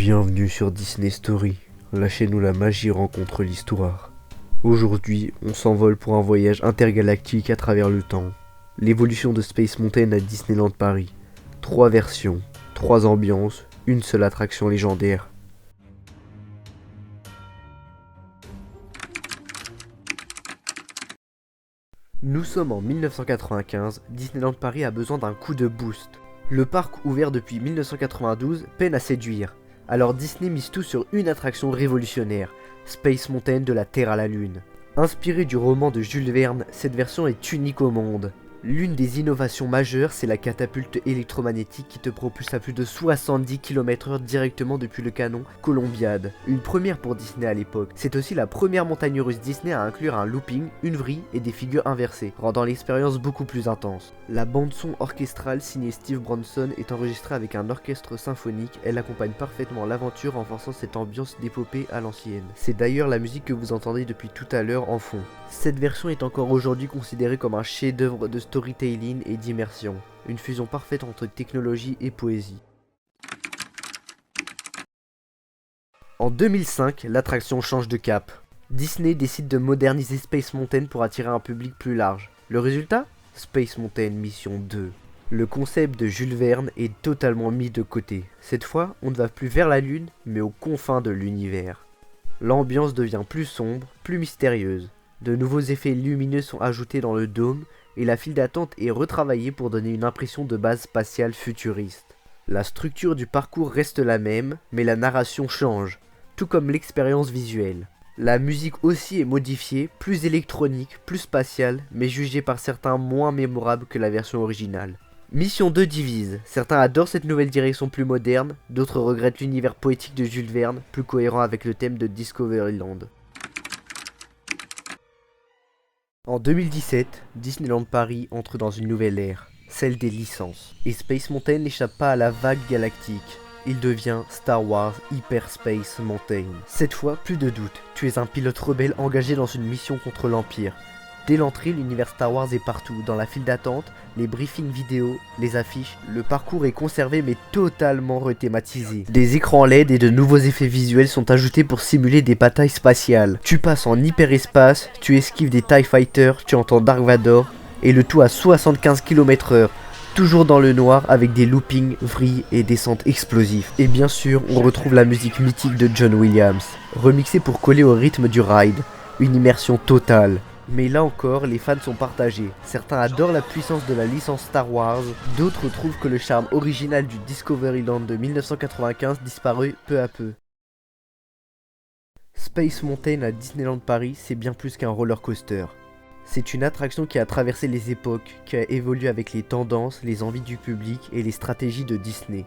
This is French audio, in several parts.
Bienvenue sur Disney Story, la chaîne où la magie rencontre l'histoire. Aujourd'hui, on s'envole pour un voyage intergalactique à travers le temps. L'évolution de Space Mountain à Disneyland Paris. 3 versions, 3 ambiances, une seule attraction légendaire. Nous sommes en 1995, Disneyland Paris a besoin d'un coup de boost. Le parc ouvert depuis 1992 peine à séduire. Alors Disney mise tout sur une attraction révolutionnaire, Space Mountain de la Terre à la Lune. Inspirée du roman de Jules Verne, cette version est unique au monde. L'une des innovations majeures, c'est la catapulte électromagnétique qui te propulse à plus de 70 km/h directement depuis le canon Columbiad. Une première pour Disney à l'époque. C'est aussi la première montagne russe Disney à inclure un looping, une vrille et des figures inversées, rendant l'expérience beaucoup plus intense. La bande-son orchestrale signée Steve Bronson est enregistrée avec un orchestre symphonique. Elle accompagne parfaitement l'aventure, renforçant cette ambiance d'épopée à l'ancienne. C'est d'ailleurs la musique que vous entendez depuis tout à l'heure en fond. Cette version est encore aujourd'hui considérée comme un chef-d'œuvre de storytelling et d'immersion, une fusion parfaite entre technologie et poésie. En 2005, l'attraction change de cap. Disney décide de moderniser Space Mountain pour attirer un public plus large. Le résultat ? Space Mountain Mission 2. Le concept de Jules Verne est totalement mis de côté. Cette fois, on ne va plus vers la Lune, mais aux confins de l'univers. L'ambiance devient plus sombre, plus mystérieuse. De nouveaux effets lumineux sont ajoutés dans le dôme et la file d'attente est retravaillée pour donner une impression de base spatiale futuriste. La structure du parcours reste la même, mais la narration change, tout comme l'expérience visuelle. La musique aussi est modifiée, plus électronique, plus spatiale, mais jugée par certains moins mémorable que la version originale. Mission 2 divise, certains adorent cette nouvelle direction plus moderne, d'autres regrettent l'univers poétique de Jules Verne, plus cohérent avec le thème de Discoveryland. En 2017, Disneyland Paris entre dans une nouvelle ère, celle des licences. Et Space Mountain n'échappe pas à la vague galactique. Il devient Star Wars Hyperspace Mountain. Cette fois, plus de doute, tu es un pilote rebelle engagé dans une mission contre l'Empire. Dès l'entrée, l'univers Star Wars est partout, dans la file d'attente, les briefings vidéo, les affiches. Le parcours est conservé mais totalement rethématisé. Des écrans LED et de nouveaux effets visuels sont ajoutés pour simuler des batailles spatiales. Tu passes en hyperespace, tu esquives des TIE Fighters, tu entends Dark Vador, et le tout à 75 km/h. Toujours dans le noir avec des loopings, vrilles et descentes explosifs. Et bien sûr, on retrouve la musique mythique de John Williams, remixée pour coller au rythme du ride. Une immersion totale. Mais là encore, les fans sont partagés. Certains adorent la puissance de la licence Star Wars, d'autres trouvent que le charme original du Discoveryland de 1995 disparut peu à peu. Space Mountain à Disneyland Paris, c'est bien plus qu'un roller coaster. C'est une attraction qui a traversé les époques, qui a évolué avec les tendances, les envies du public et les stratégies de Disney.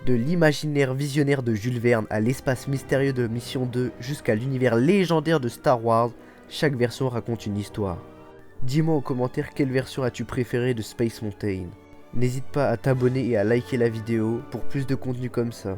De l'imaginaire visionnaire de Jules Verne à l'espace mystérieux de Mission 2 jusqu'à l'univers légendaire de Star Wars, chaque version raconte une histoire. Dis-moi en commentaire quelle version as-tu préférée de Space Mountain. N'hésite pas à t'abonner et à liker la vidéo pour plus de contenu comme ça.